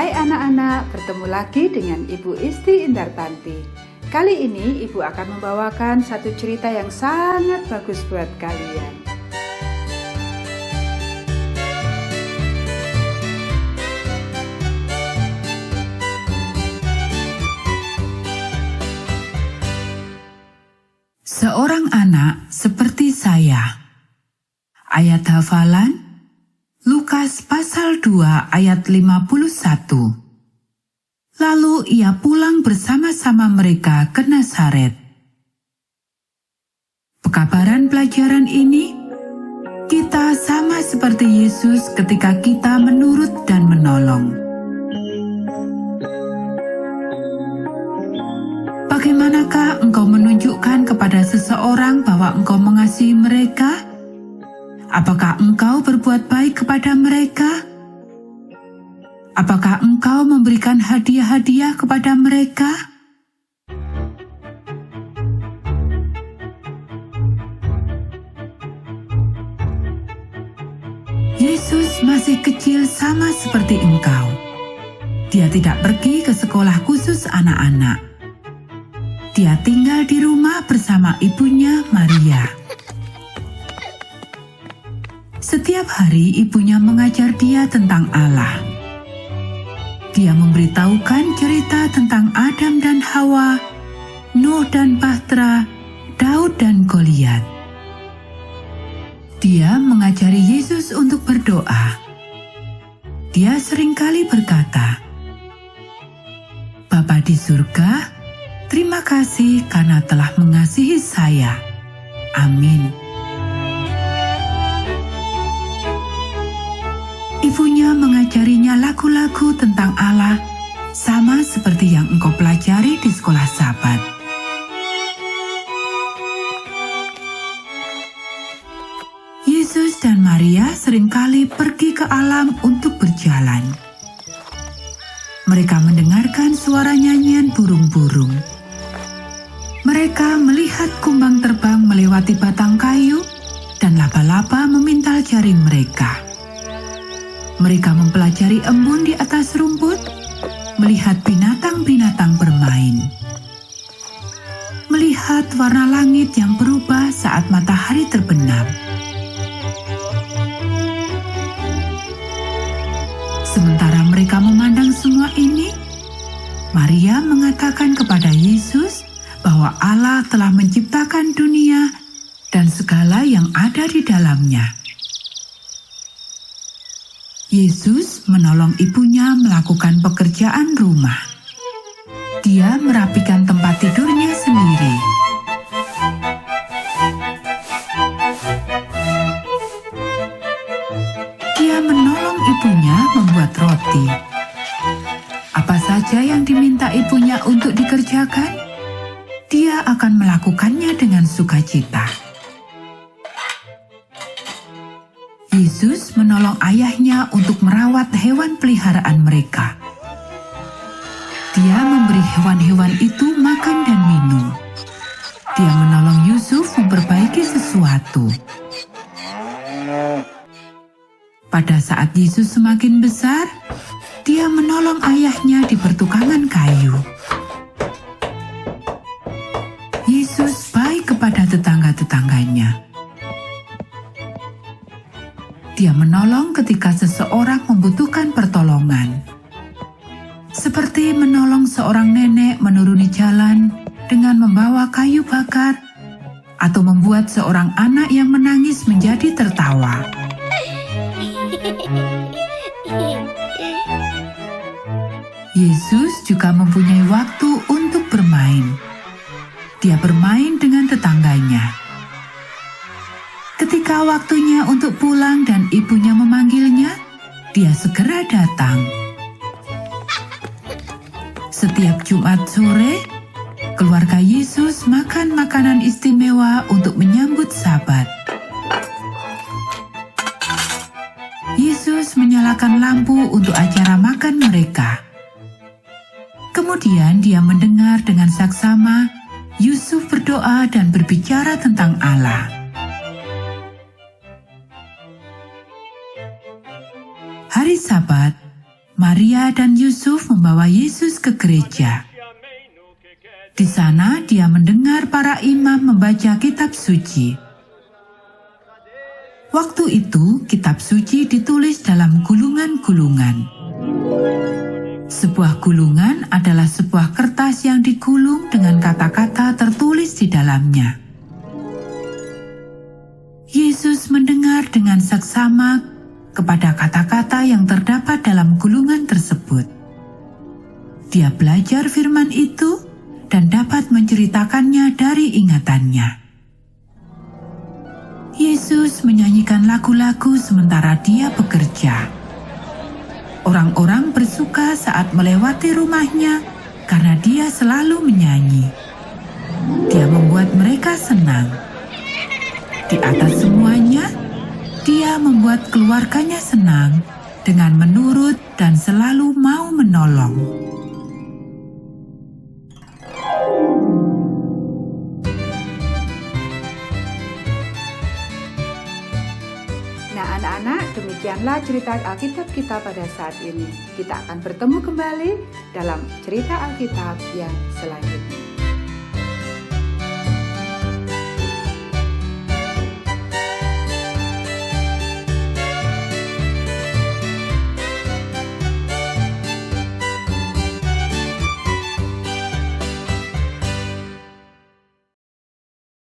Hai anak-anak, bertemu lagi dengan Ibu Isti Indartanti. Kali ini Ibu akan membawakan satu cerita yang sangat bagus buat kalian. Seorang anak seperti saya. Ayat hafalan Lukas pasal 2 ayat 51. Lalu ia pulang bersama-sama mereka ke Nazaret. Pekabaran pelajaran ini, kita sama seperti Yesus ketika kita menurut dan menolong. Bagaimanakah engkau menunjukkan kepada seseorang bahwa engkau mengasihi mereka? Apakah engkau berbuat baik kepada mereka? Apakah engkau memberikan hadiah-hadiah kepada mereka? Yesus masih kecil sama seperti engkau. Dia tidak pergi ke sekolah khusus anak-anak. Dia tinggal di rumah bersama ibunya Maria. Setiap hari ibunya mengajar dia tentang Allah. Dia memberitahukan cerita tentang Adam dan Hawa, Nuh dan Bahtera, Daud dan Goliat. Dia mengajari Yesus untuk berdoa. Dia seringkali berkata, "Bapa di surga, terima kasih karena telah mengasihi saya. Amin." Ibunya mengajarinya lagu-lagu tentang Allah, sama seperti yang engkau pelajari di sekolah Sabat. Yesus dan Maria seringkali pergi ke alam untuk berjalan. Mereka mendengarkan suara nyanyian burung-burung. Mereka melihat kumbang terbang melewati batang kayu dan laba-laba memintal jaring mereka. Mereka mempelajari embun di atas rumput, melihat binatang-binatang bermain. Melihat warna langit yang berubah saat matahari terbenam. Sementara mereka memandang semua ini, Maria mengatakan kepada Yesus bahwa Allah telah menciptakan dunia dan segala yang ada di dalamnya. Yesus menolong ibunya melakukan pekerjaan rumah. Dia merapikan tempat tidurnya sendiri. Dia menolong ibunya membuat roti. Apa saja yang diminta ibunya untuk dikerjakan, dia akan melakukannya dengan sukacita. Yesus menolong ayahnya untuk merawat hewan peliharaan mereka. Dia memberi hewan-hewan itu makan dan minum. Dia menolong Yusuf memperbaiki sesuatu. Pada saat Yesus semakin besar, dia menolong ayahnya di pertukangan kayu. Yesus baik kepada tetangga-tetangganya. Dia menolong ketika seseorang membutuhkan pertolongan. Seperti menolong seorang nenek menuruni jalan dengan membawa kayu bakar, atau membuat seorang anak yang menangis menjadi tertawa. Yesus juga mempunyai waktu untuk bermain. Dia bermain dengan tetangganya. Ketika waktunya untuk pulang dan ibunya memanggilnya, dia segera datang. Setiap Jumat sore, keluarga Yesus makan makanan istimewa untuk menyambut Sabat. Yesus menyalakan lampu untuk acara makan mereka. Kemudian dia mendengar dengan saksama Yusuf berdoa dan berbicara tentang Allah. Hari Sabat, Maria dan Yusuf membawa Yesus ke gereja. Di sana dia mendengar para imam membaca kitab suci. Waktu itu kitab suci ditulis dalam gulungan-gulungan. Sebuah gulungan adalah sebuah kertas yang digulung dengan kata-kata tertulis di dalamnya. Yesus mendengar dengan seksama kepada kata-kata yang terdapat dalam gulungan tersebut. Dia belajar firman itu dan dapat menceritakannya dari ingatannya. Yesus menyanyikan lagu-lagu sementara dia bekerja. Orang-orang bersuka saat melewati rumahnya karena dia selalu menyanyi. Dia membuat mereka senang. Di atas semuanya, dia membuat keluarganya senang dengan menurut dan selalu mau menolong. Nah anak-anak, demikianlah cerita Alkitab kita pada saat ini. Kita akan bertemu kembali dalam cerita Alkitab yang selanjutnya.